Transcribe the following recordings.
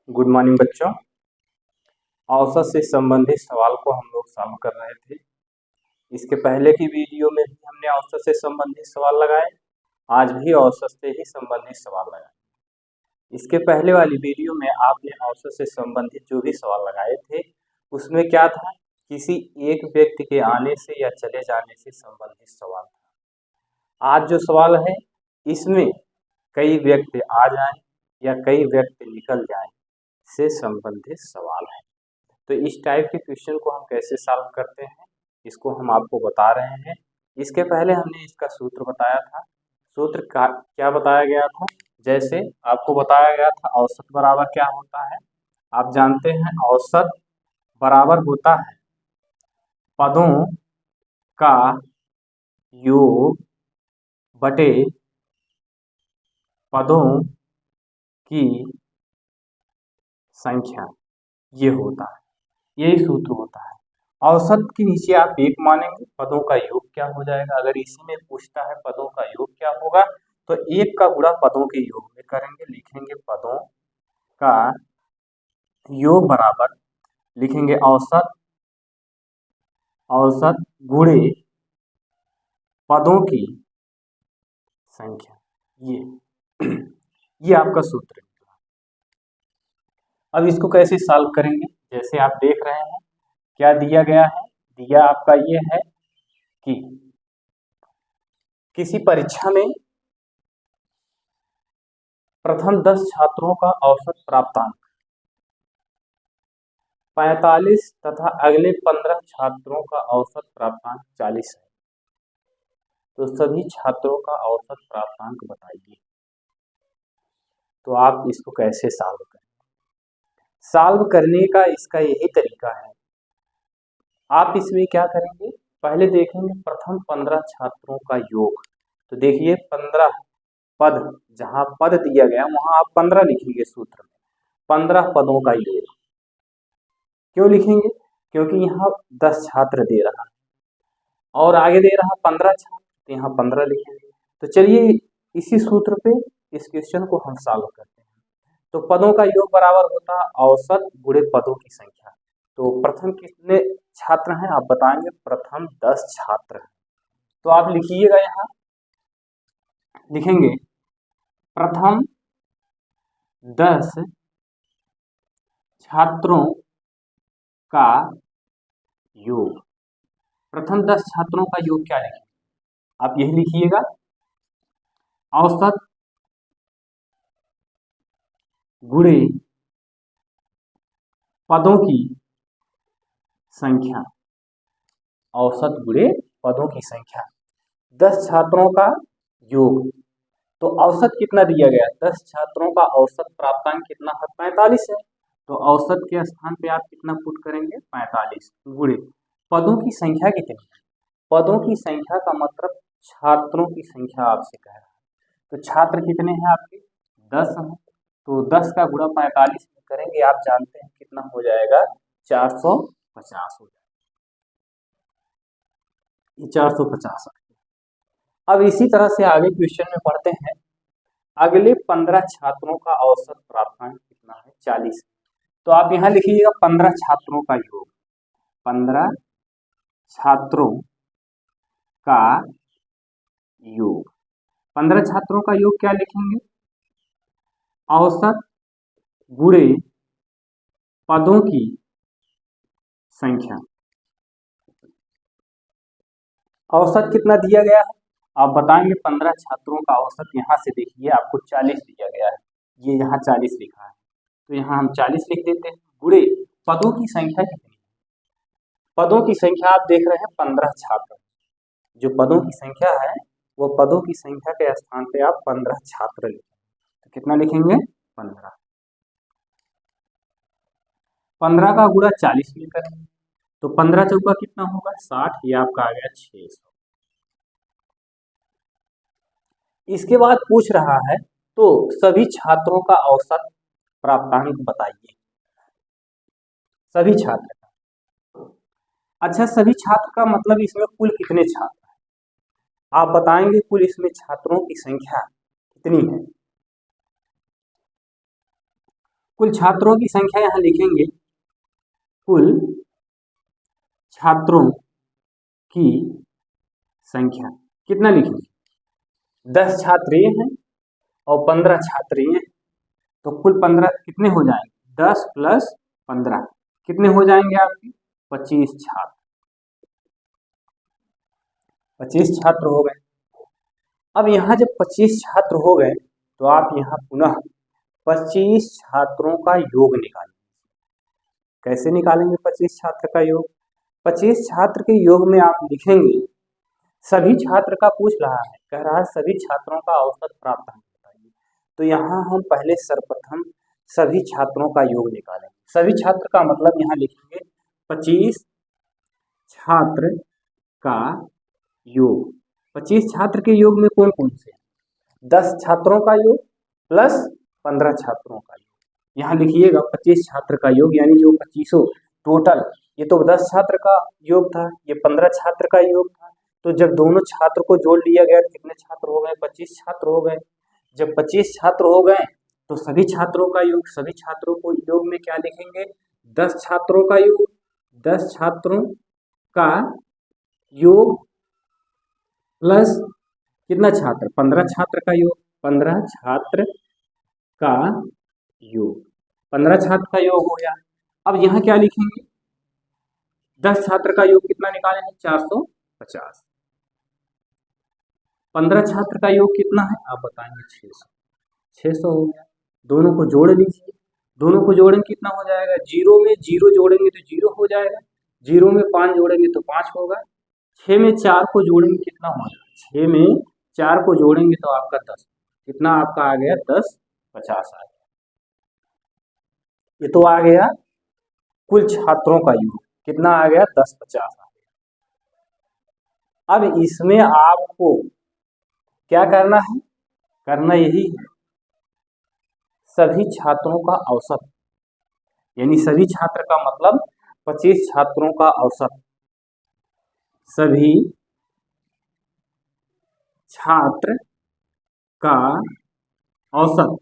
Good morning बच्चों। औसत से संबंधित सवाल को हम लोग सॉल्व कर रहे थे। इसके पहले की वीडियो में भी हमने औसत से संबंधित सवाल लगाए, आज भी औसत से ही संबंधित सवाल लगाए। इसके पहले वाली वीडियो में आपने औसत से संबंधित जो भी सवाल लगाए थे उसमें क्या था, किसी एक व्यक्ति के आने से या चले जाने से संबंधित सवाल था। आज जो सवाल है इसमें कई व्यक्ति आ जाएं या कई व्यक्ति निकल जाएं से संबंधित सवाल है। तो इस टाइप के क्वेश्चन को हम कैसे सॉल्व करते हैं इसको हम आपको बता रहे हैं। इसके पहले हमने इसका सूत्र बताया था। सूत्र का क्या बताया गया था, जैसे आपको बताया गया था औसत बराबर क्या होता है। आप जानते हैं औसत बराबर होता है पदों का योग बटे पदों की संख्या, ये होता है, यही सूत्र होता है। औसत के नीचे आप एक मानेंगे, पदों का योग क्या हो जाएगा। अगर इसी में पूछता है पदों का योग क्या होगा तो एक का गुणा पदों के योग में करेंगे, लिखेंगे पदों का योग बराबर, लिखेंगे औसत, औसत गुणे पदों की संख्या, ये आपका सूत्र है। अब इसको कैसे सॉल्व करेंगे, जैसे आप देख रहे हैं क्या दिया गया है। दिया आपका ये है कि किसी परीक्षा में प्रथम 10 छात्रों का औसत प्राप्तांक 45 तथा अगले 15 छात्रों का औसत प्राप्तांक 40 है, तो सभी छात्रों का औसत प्राप्तांक बताइए। तो आप इसको कैसे सॉल्व करें, सॉल्व करने का इसका यही तरीका है। आप इसमें क्या करेंगे, पहले देखेंगे प्रथम 15 छात्रों का योग। तो देखिए 15 पद, जहां पद दिया गया वहां आप 15 लिखेंगे सूत्र में, 15 पदों का योग। क्यों लिखेंगे, क्योंकि यहाँ 10 छात्र दे रहा है और आगे दे रहा 15 छात्र, तो यहाँ 15 लिखेंगे। तो चलिए इसी सूत्र पे इस क्वेश्चन को हम सॉल्व करते हैं। तो पदों का योग बराबर होता है औसत गुणे पदों की संख्या। तो प्रथम कितने छात्र हैं आप बताएंगे, प्रथम 10 छात्र हैं। तो आप लिखिएगा, यहाँ लिखेंगे प्रथम 10 छात्रों का योग। प्रथम 10 छात्रों का योग क्या लिखेंगे, आप यही लिखिएगा औसत गुणे पदों की संख्या, औसत गुणे पदों की संख्या, 10 छात्रों का योग। तो औसत कितना दिया गया, 10 छात्रों का औसत प्राप्तांक कितना है, 45 है। तो औसत के स्थान पे आप कितना पुट करेंगे, 45 गुणे पदों की संख्या कितनी है। पदों की संख्या का मतलब छात्रों की संख्या आपसे कह रहा है। तो छात्र कितने हैं आपके, 10 हैं। तो 10 का गुणा 45 में करेंगे, आप जानते हैं कितना हो जाएगा, 450 हो जाएगा, ये 450। अब इसी तरह से आगे क्वेश्चन में पढ़ते हैं, अगले 15 छात्रों का औसत प्राप्तांक कितना है, 40। तो आप यहाँ लिखिएगा 15 छात्रों का योग, 15 छात्रों का योग, 15 छात्रों का योग क्या लिखेंगे, औसत गुणे पदों की संख्या। औसत कितना दिया गया है आप बताएंगे, 15 छात्रों का औसत यहाँ से देखिए आपको 40 दिया गया है, ये यहाँ 40 लिखा है, तो यहाँ हम 40 लिख देते हैं। गुणे पदों की संख्या कितनी है, पदों की संख्या आप देख रहे हैं 15 छात्र, जो पदों की संख्या है वो पदों की संख्या के स्थान पे आप 15 छात्र लिखेंगे। तो कितना लिखेंगे, 15, 15 का गुणा 40 में करेंगे, तो 15 चौका कितना होगा, 60, ये आपका आ गया 600। इसके बाद पूछ रहा है तो सभी छात्रों का औसत प्राप्तांक बताइए, सभी छात्र का। अच्छा, सभी छात्र का मतलब इसमें कुल कितने छात्र हैं आप बताएंगे, कुल इसमें छात्रों की संख्या कितनी है। कुल छात्रों की संख्या यहाँ लिखेंगे, कुल छात्रों की संख्या कितना लिखेंगे, 10 छात्र ये हैं और 15 छात्र ये हैं, तो कुल 15 कितने हो जाएंगे, 10 + 15 कितने हो जाएंगे आपके, 25 छात्र, 25 छात्र हो गए। अब यहाँ जब 25 छात्र हो गए तो आप यहाँ पुनः 25 छात्रों का योग निकालेंगे। कैसे निकालेंगे 25 छात्र का योग, 25 छात्र के योग में आप लिखेंगे, सभी छात्र का पूछ रहा है, कह रहा है सभी छात्रों का औसत प्राप्त बताइए। तो यहाँ हम पहले सर्वप्रथम सभी छात्रों का योग निकालेंगे। सभी छात्र का मतलब यहाँ लिखेंगे 25 छात्र का योग। 25 छात्र के योग में कौन कौन से, 10 छात्रों का योग प्लस 15 छात्रों का योग। यहाँ लिखिएगा 25 छात्र का योग, यानी जो 25 टोटल, ये तो 10 छात्र का योग था, ये 15 छात्र का योग था, तो जब दोनों छात्र को जोड़ लिया गया कितने छात्र हो गए, 25 छात्र हो गए। जब 25 छात्र हो गए तो सभी छात्रों का योग, सभी छात्रों को योग में क्या लिखेंगे, 10 छात्रों का योग, 10 छात्रों का योग प्लस कितना छात्र, 15 छात्र का योग, 15 छात्र का योग, 15 छात्र का योग हो गया। अब यहाँ क्या लिखेंगे, 10 छात्र का योग कितना निकाले हैं, 450, 15 छात्र का योग कितना है आप बताएंगे, 600, 600 हो गया। दोनों को जोड़ लीजिए, दोनों को जोड़ेंगे कितना हो जाएगा, 0 में 0 जोड़ेंगे तो 0 हो जाएगा, 0 में 5 जोड़ेंगे तो 5 होगा, 6 में 4 को जोड़ेंगे कितना होगा, 6 में 4 को जोड़ेंगे तो आपका 10, कितना आपका आ गया, 10 50 आ गया। ये तो आ गया कुल छात्रों का योग, कितना आ गया, 10 50 आ गया। अब इसमें आपको क्या करना है, करना यही है, सभी छात्रों का औसत, यानी सभी छात्र का मतलब 25 छात्रों का औसत, सभी छात्र का औसत,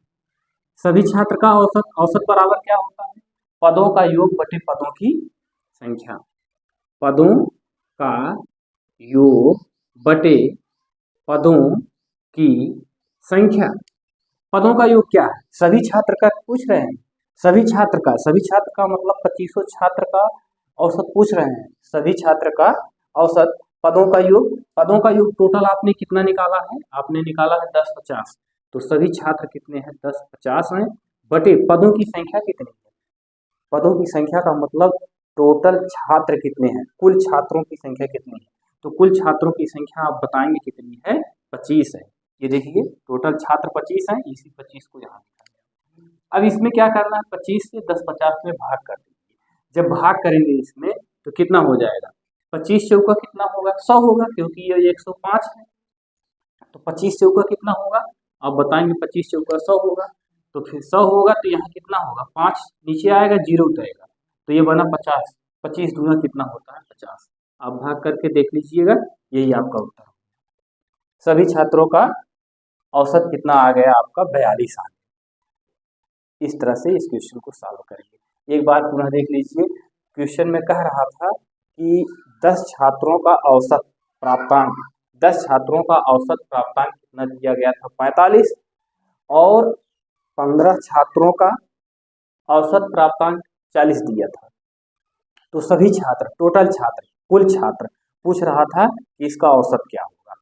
सभी छात्र का औसत, औसत बराबर क्या होता है, पदों का योग बटे पदों की संख्या, पदों का योग बटे पदों की संख्या। पदों का योग क्या है, सभी छात्र का पूछ रहे हैं, सभी छात्र का मतलब 25 छात्र का औसत पूछ रहे हैं, सभी छात्र का औसत, पदों का योग टोटल आपने कितना निकाला है, आपने निकाला है 10 50, तो सभी छात्र कितने हैं, 10 50 हैं, बटे पदों की संख्या कितनी है, पदों की संख्या का मतलब टोटल छात्र कितने हैं, कुल छात्रों की संख्या कितनी है, तो कुल छात्रों की संख्या आप बताएंगे कितनी है, 25 है। ये देखिए टोटल छात्र 25 हैं, इसी 25 को यहाँ लिखा गया। अब इसमें क्या करना है, 25 से 10 50 में भाग कर दीजिए, जब भाग करेंगे इसमें तो कितना हो जाएगा, 25 चौका कितना होगा, 100 होगा, क्योंकि ये 105 है, तो 25 चौका कितना होगा, आप बताएंगे 25 चौका 100 होगा, तो फिर 100 होगा तो यहाँ कितना होगा, 5 नीचे आएगा, 0 उठेगा, तो ये बना 50, 25 दूना कितना होता है, 50, आप भाग करके देख लीजिएगा, यही आपका उत्तर। सभी छात्रों का औसत कितना आ गया आपका, 42 आ गया। इस तरह से इस क्वेश्चन को सॉल्व करेंगे। एक बार पुनः देख लीजिए, क्वेश्चन में कह रहा था कि 10 छात्रों का औसत प्राप्तांक, 10 छात्रों का औसत प्राप्तांक कितना दिया गया था, 45, और 15 छात्रों का औसत प्राप्तांक 40 दिया था। तो सभी छात्र, टोटल छात्र, कुल छात्र पूछ रहा था कि इसका औसत क्या होगा।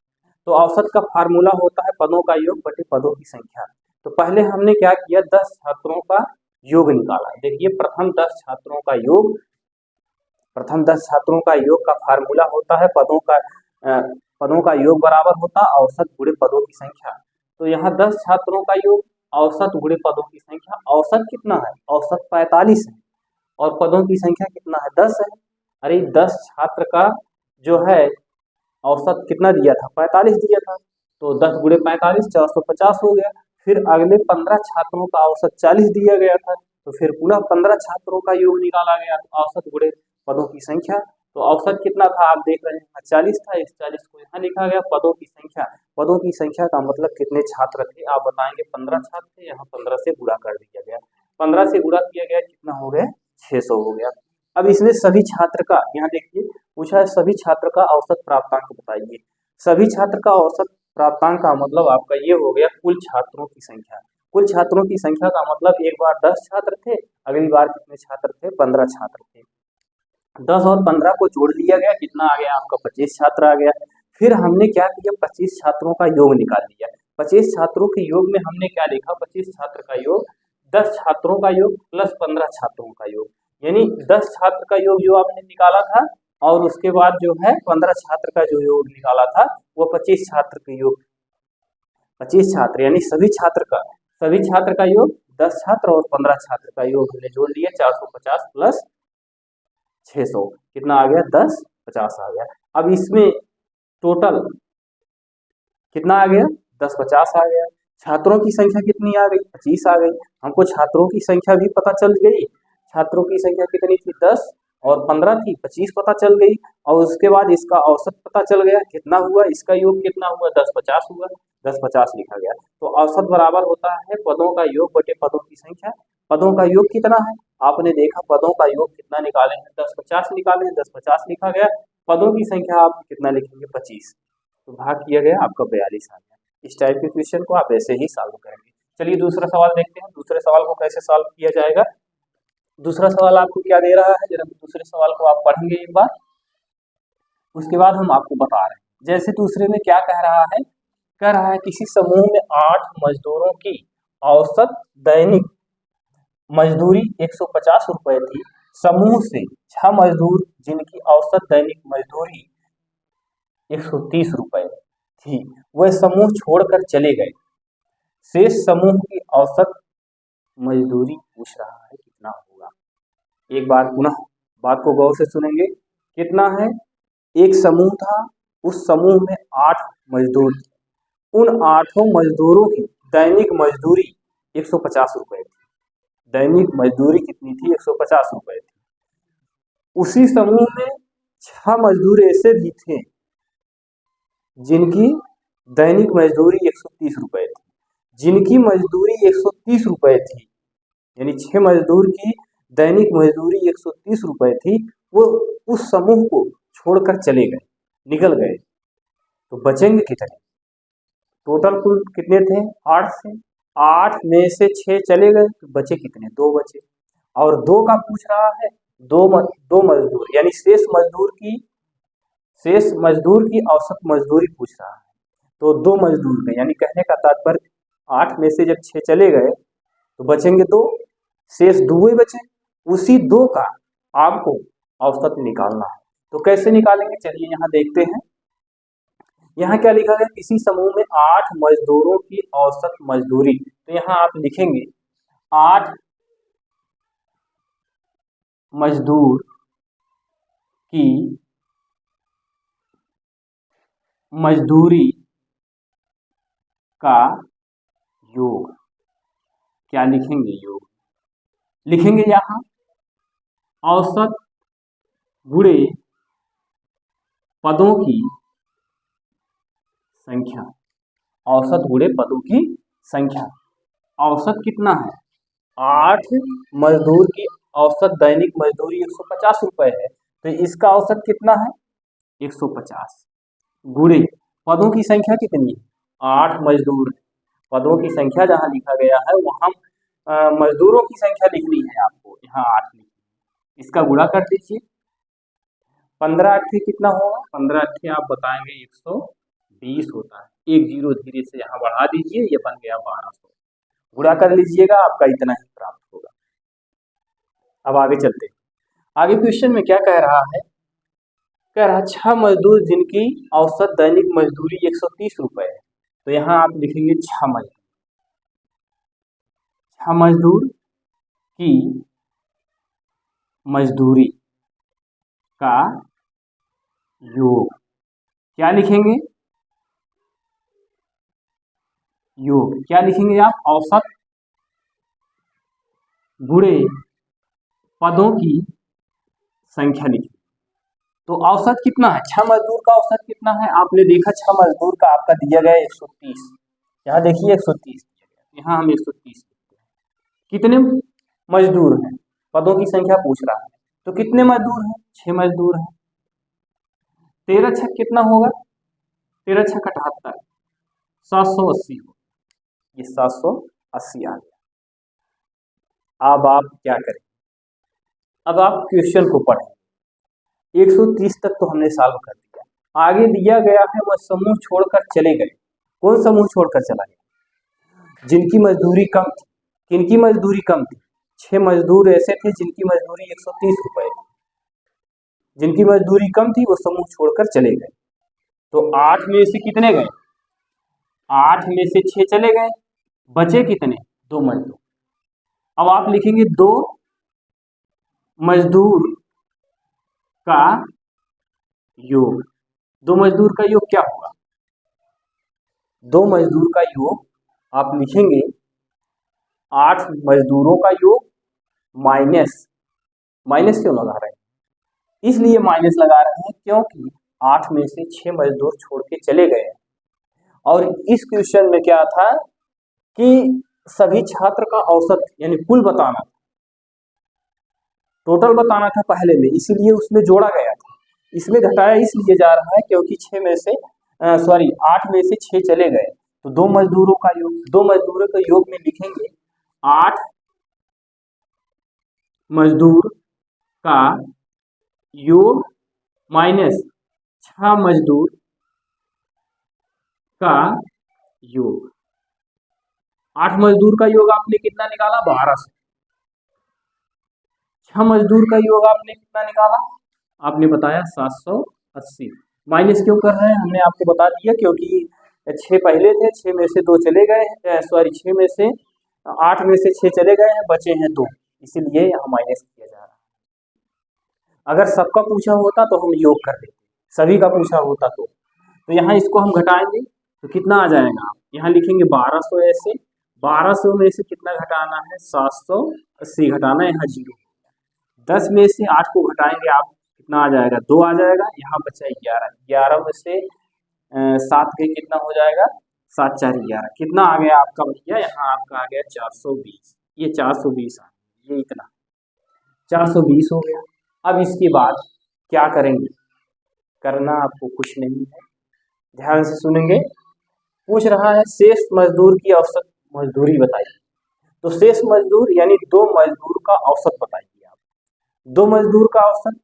तो औसत का फार्मूला होता है पदों का योग बटे पदों की संख्या। तो पहले हमने क्या किया, 10 छात्रों का योग निकाला। देखिए प्रथम 10 छात्रों का योग, प्रथम 10 छात्रों का योग का फार्मूला होता है पदों का योग बराबर होता है औसत गुणे पदों की संख्या। तो यहाँ 10 छात्रों का योग औसत गुणे पदों की संख्या, औसत कितना है, औसत 45 है, और पदों की संख्या कितना है, 10 है। अरे 10 छात्र का जो है औसत कितना दिया था, 45 दिया था, तो 10 गुणे 45 450 हो गया। फिर अगले 15 छात्रों का औसत 40 दिया गया था, तो फिर पुनः 15 छात्रों का योग निकाला गया, तो औसत गुणे पदों की संख्या। तो औसत कितना था आप देख रहे हैं, 40 था, इस 40 को यहाँ लिखा गया। पदों की संख्या, पदों की संख्या का मतलब कितने छात्र थे, आप बताएंगे 15 छात्र थे, यहाँ 15 से गुणा कर दिया गया, 15 से गुणा किया गया, कितना हो गया, 600 हो गया। अब इसमें सभी छात्र का, यहाँ देखिए पूछा है सभी छात्र का औसत प्राप्तांक बताइए। सभी छात्र का औसत प्राप्तांक का मतलब आपका ये हो गया कुल छात्रों की संख्या। कुल छात्रों की संख्या का मतलब एक बार 10 छात्र थे, अगली बार कितने छात्र थे, 15 छात्र थे। 10 और 15 को जोड़ लिया गया, कितना आ गया आपका, 25 छात्र आ गया। फिर हमने क्या किया, 25 छात्रों का योग निकाल लिया। 25 छात्रों के योग में हमने क्या लिखा, 25 छात्र का योग 10 छात्रों का योग प्लस 15 छात्रों का योग, यानी 10 छात्र का योग जो आपने निकाला था और उसके बाद जो है 15 छात्र का जो योग निकाला था वो 25 छात्र के योग, 25 छात्र यानी सभी छात्र का योग 10 छात्र और 15 छात्र का योग हमने जोड़ लिया। 450 प्लस 600 कितना आ गया, 1050 आ गया। अब इसमें टोटल कितना आ गया, 1050 आ गया। छात्रों की संख्या कितनी आ गई, 25 आ गई। हमको छात्रों की संख्या भी पता चल गई, छात्रों की संख्या कितनी थी, 10 और 15 थी, 25 पता चल गई। और उसके बाद इसका औसत पता चल गया, कितना हुआ, इसका योग कितना हुआ, 1050 हुआ, 1050 लिखा गया। तो औसत बराबर होता है पदों का योग बटे पदों की संख्या। पदों का योग कितना है, आपने देखा पदों का योग कितना निकाले हैं, 1050 निकाले हैं, 1050 लिखा गया। पदों की संख्या आप कितना लिखेंगे, 25, तो भाग किया गया, आपका 42 आ गया। इस टाइप के क्वेश्चन को आप ऐसे ही सॉल्व करेंगे। चलिए दूसरा सवाल देखते हैं, दूसरे सवाल को कैसे सॉल्व किया जाएगा। दूसरा सवाल आपको क्या दे रहा है, जरा दूसरे सवाल को आप पढ़ेंगे एक बार, उसके बाद हम आपको बता रहे हैं। जैसे दूसरे में क्या कह रहा है किसी समूह में 8 मजदूरों की औसत दैनिक मजदूरी 150 रुपए थी। समूह से 6 मजदूर जिनकी औसत दैनिक मजदूरी 130 रुपए थी, वह समूह छोड़कर चले गए। शेष समूह की औसत मजदूरी पूछ रहा है कितना होगा। एक बार पुनः बात को गौर से सुनेंगे, कितना है, एक समूह था, उस समूह में 8 मजदूर थे, उन 8 मजदूरों की दैनिक मजदूरी 150 रुपए थी। दैनिक मजदूरी कितनी थी, 150 रुपए थी। उसी समूह में 6 मजदूर ऐसे भी थे जिनकी दैनिक मजदूरी 130 रुपए थी। जिनकी मजदूरी 130 रुपए थी, यानी 6 मजदूर की दैनिक मजदूरी 130 रुपए थी, वो उस समूह को छोड़कर चले गए, निकल गए, तो बचेंगे कितने, टोटल कुल कितने थे, 8 से 8 में से 6 चले गए तो बचे कितने, 2 बचे। और 2 का पूछ रहा है, दो मजदूर यानी शेष मजदूर की औसत मजदूरी पूछ रहा है। तो 2 मजदूर में, यानी कहने का तात्पर्य 8 में से जब 6 चले गए तो बचेंगे 2, शेष 2 ही बचे। उसी 2 का आपको औसत निकालना है, तो कैसे निकालेंगे, चलिए यहाँ देखते हैं। यहाँ क्या लिखा है, किसी समूह में 8 मजदूरों की औसत मजदूरी, तो यहाँ आप लिखेंगे 8 मजदूर की मजदूरी का योग, क्या लिखेंगे, योग लिखेंगे यहाँ औसत गुणे पदों की संख्या, औसत गुणे पदों की संख्या। औसत कितना है, 8 मजदूर की औसत दैनिक मजदूरी 150 रुपए है, तो इसका औसत कितना है, 150 गुणे पदों की संख्या कितनी है, 8 मजदूर। पदों की संख्या जहां लिखा गया है वहां मजदूरों की संख्या लिखनी है आपको, यहाँ 8 लिखनी, इसका गुणा कर दीजिए, 15 अट्ठे कितना होगा, 15 अट्ठे आप बताएंगे 120 होता है, एक जीरो धीरे से यहाँ बढ़ा दीजिए, ये बन गया 1200, गुणा कर लीजिएगा, आपका इतना ही प्राप्त होगा। अब आगे चलते हैं, आगे क्वेश्चन में क्या कह रहा है, कह रहा 6 मजदूर जिनकी औसत दैनिक मजदूरी 130 रुपए है, तो यहाँ आप लिखेंगे 6 मजदूर की मजदूरी का योग, क्या लिखेंगे, योग क्या लिखेंगे आप, औसत गुणे पदों की संख्या लिखेंगे। तो औसत कितना है, 6 मजदूर का औसत कितना है, आपने देखा 6 मजदूर का आपका दिया गया 130, यहाँ देखिए 130, यहाँ हम 130 कितने मजदूर हैं, पदों की संख्या पूछ रहा है। तो कितने मजदूर हैं? 6 मजदूर हैं। 13 छक कितना होगा? 13 छक 78, 780 हो, ये 780 आ गया। अब आप क्या करें? अब आप क्वेश्चन को पढ़ें। 130 तक तो हमने सॉल्व कर दिया, आगे दिया गया है वह समूह छोड़कर चले गए। कौन समूह छोड़कर चला गया? जिनकी मजदूरी कम थी। किनकी मजदूरी कम थी? 6 मजदूर ऐसे थे जिनकी मजदूरी 130 रुपए थी। जिनकी मजदूरी कम थी वो समूह छोड़कर चले गए। तो 8 में से कितने गए? 8 में से 6 चले गए, बचे कितने? 2 मजदूर। अब आप लिखेंगे 2 मजदूर का योग। 2 मजदूर का योग क्या होगा? 2 मजदूर का योग आप लिखेंगे 8 मजदूरों का योग माइनस, माइनस क्यों लगा रहे हैं? इसलिए माइनस लगा रहे हैं क्योंकि 8 में से 6 मजदूर छोड़ के चले गए हैं। और इस क्वेश्चन में क्या था कि सभी छात्र का औसत यानी कुल बताना था, टोटल बताना था पहले में, इसीलिए उसमें जोड़ा गया था। इसमें घटाया इसलिए जा रहा है क्योंकि 6 में से 8 में से 6 चले गए। तो 2 मजदूरों का योग, 2 मजदूरों के योग में लिखेंगे 8 मजदूर का योग माइनस 6 मजदूर का योग। 8 मजदूर का योग आपने कितना निकाला? 1200। 6 मजदूर का योग आपने कितना निकाला? आपने बताया 780। माइनस क्यों कर रहे हैं हमने आपको बता दिया, क्योंकि 6 पहले थे, 6 में से 2 चले गए, 6 में से 8 में से 6 चले गए हैं, बचे हैं 2, इसीलिए यहाँ माइनस किया जा रहा है। अगर सबका पूछा होता तो हम योग कर देते, सभी का पूछा होता तो यहाँ इसको हम घटाएंगे तो कितना आ जाएगा? आप यहाँ लिखेंगे 1200, ऐसे 1200 में से कितना घटाना है? 780 घटाना है, यहाँ 0। 10 में से 8 को घटाएंगे आप, कितना आ जाएगा? 2 आ जाएगा। यहाँ बचा 11, 11 में से 7 के कितना हो जाएगा? 7 4 11, कितना आ गया आपका भैया? यहाँ आपका आ गया 420। ये 420 आ गया, ये इतना 420 हो गया। अब इसके बाद क्या करेंगे? करना आपको कुछ नहीं है, ध्यान से सुनेंगे। पूछ रहा है शेष मजदूर की औसत मजदूरी बताइए। तो शेष मजदूर यानी 2 मजदूर का औसत बताइए आप। 2 मजदूर का औसत,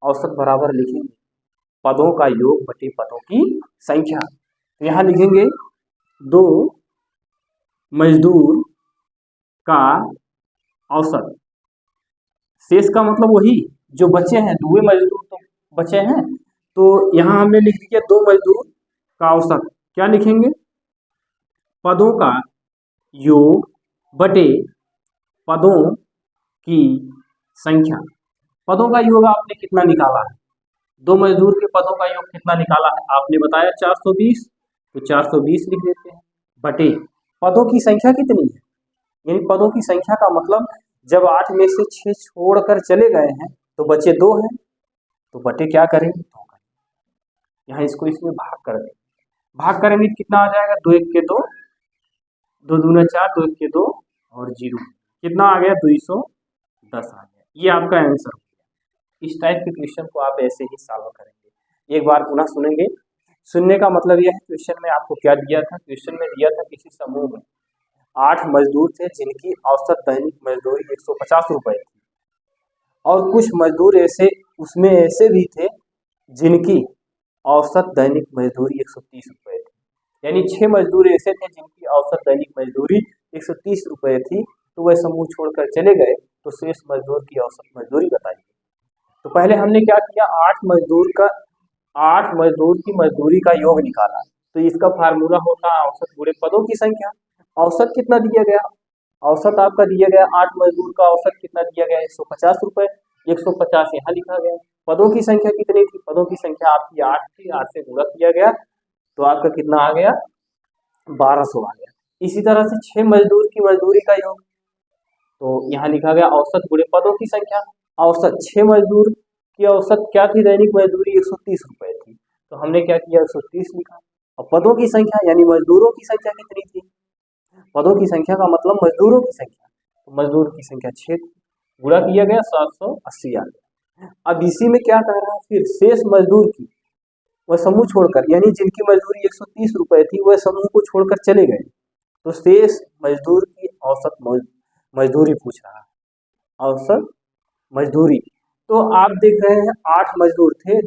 औसत बराबर लिखेंगे पदों का योग बटे पदों की संख्या। तो यहाँ लिखेंगे 2 मजदूर का औसत, शेष का मतलब वही जो बचे हैं, 2 मजदूर तो बचे हैं, तो यहाँ हमने लिख दिया 2 मजदूर का औसत। क्या लिखेंगे? पदों का योग बटे पदों की संख्या। पदों का योग आपने कितना निकाला है? 2 मजदूर के पदों का योग कितना निकाला है? आपने बताया 420, तो 420 लिख देते हैं, बटे पदों की संख्या कितनी है? यानी पदों की संख्या का मतलब जब 8 में से 6 छोड़कर चले गए हैं तो बचे 2 हैं, तो बटे क्या करेंगे? 2 करेंगे। यहाँ इसको इसमें भाग कर देंगे, भाग करेंगे कितना आ जाएगा? 2 1 के 2, 2 दूना 4, 2 1 के 2 और 0, कितना आ गया? 210 आ गया। ये आपका आंसर हो गया। इस टाइप के क्वेश्चन को आप ऐसे ही सॉल्व करेंगे। एक बार पुनः सुनेंगे। सुनने का मतलब यह है, क्वेश्चन में आपको क्या दिया था? क्वेश्चन में दिया था किसी समूह में 8 मजदूर थे जिनकी औसत दैनिक मजदूरी 150 रुपए थी, और कुछ मजदूर ऐसे उसमें ऐसे भी थे जिनकी औसत दैनिक मजदूरी 130 रुपए थी। यानी 6 मजदूर ऐसे थे जिनकी औसत दैनिक मजदूरी 130 रुपए थी, तो वह समूह छोड़कर चले गए। तो शेष मजदूर की औसत मजदूरी बताइए। तो पहले हमने क्या किया? 8 मजदूर की मजदूरी का योग निकाला। तो इसका फार्मूला होता है औसत गुणे पदों की संख्या। औसत कितना दिया गया? औसत आपका दिया गया 8 मजदूर का औसत कितना दिया गया? 150 रुपए। 150 यहाँ लिखा गया। पदों की संख्या कितनी थी? पदों की संख्या आपकी 8 थी, 8 से गुणा किया गया तो आपका कितना आ गया? 1200 आ गया। इसी तरह से 6 मजदूर की मजदूरी का योग, तो यहाँ लिखा गया औसत गुणे पदों की संख्या। औसत 6 मजदूर की औसत क्या थी? दैनिक मजदूरी 130 रुपए थी, तो हमने क्या किया? 130 लिखा। और पदों की संख्या यानी मजदूरों की संख्या कितनी थी? पदों की संख्या का मतलब मजदूरों की संख्या, तो मजदूर की संख्या 6 गुणा किया गया 780 आ गया। अब इसी में क्या कह रहा है, फिर शेष मजदूर की वह समूह छोड़कर, यानी जिनकी मजदूरी 130 रुपए थी वह समूह को छोड़कर चले गए, तो शेष मजदूर की औसत मजदूरी पूछ रहा है, औसत मजदूरी। तो आप देख रहे हैं 8 मजदूर थे,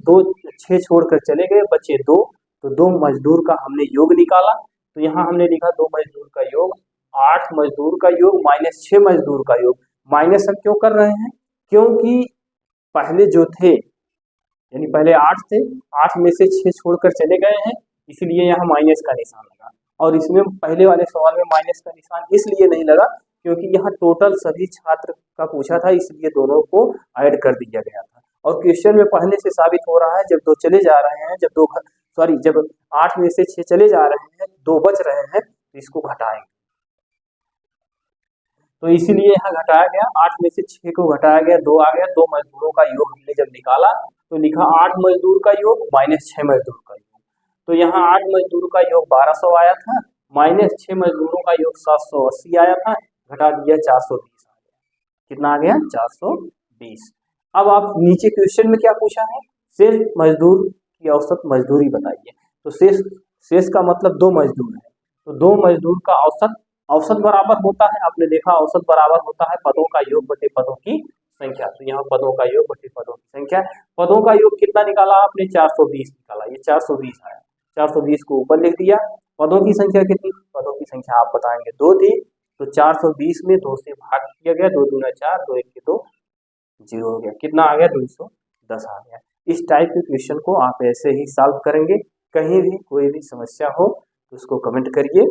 6 छोड़कर चले गए, बचे 2, तो 2 मजदूर का हमने योग निकाला। तो यहाँ हमने लिखा 2 मजदूर का योग 8 मजदूर का योग माइनस 6 मजदूर का योग। माइनस हम क्यों कर रहे हैं, क्योंकि पहले जो थे, यानी पहले 8 थे, 8 में से 6 छोड़कर चले गए हैं, इसलिए यहाँ माइनस का निशान लगा। और इसमें पहले वाले सवाल में माइनस का निशान इसलिए नहीं लगा क्योंकि यहाँ टोटल सभी छात्र का पूछा था, इसलिए दोनों को ऐड कर दिया गया था। और क्वेश्चन में पढ़ने से साबित हो रहा है जब 2 चले जा रहे हैं, जब 8 में से 6 चले जा रहे हैं, 2 बच रहे हैं, तो इसको घटाएंगे। तो इसीलिए यहाँ घटाया गया, 8 में से 6 को घटाया गया, 2 आ गया। 2 मजदूरों का योग हमने जब निकाला तो लिखा 8 मजदूर का योग माइनस 6 मजदूर का योग। तो यहाँ 8 मजदूर का योग 1200 आया था, माइनस 6 मजदूरों का योग 780 आया था, घटा दिया 420 आ गया। कितना आ गया, 420। अब आप नीचे क्वेश्चन में क्या पूछा है, शेष मजदूर की औसत मजदूरी बताइए। तो शेष का मतलब 2 मजदूर है, तो 2 मजदूर का औसत बराबर होता है, आपने देखा औसत बराबर होता है पदों का योग बटे पदों की संख्या। तो यहाँ पदों का योग बटे पदों की संख्या, पदों का योग कितना निकाला आपने, 420 निकाला, ये 420 आया, 420 को ऊपर लिख दिया। पदों की संख्या कितनी, पदों की संख्या आप बताएंगे 2 थी, तो 420 में 2 से भाग किया गया, 2 दूना 4, 2 1 2 0 हो गया। कितना आ गया, 210 आ गया। इस टाइप के क्वेश्चन को आप ऐसे ही सॉल्व करेंगे। कहीं भी कोई भी समस्या हो तो उसको कमेंट करिए।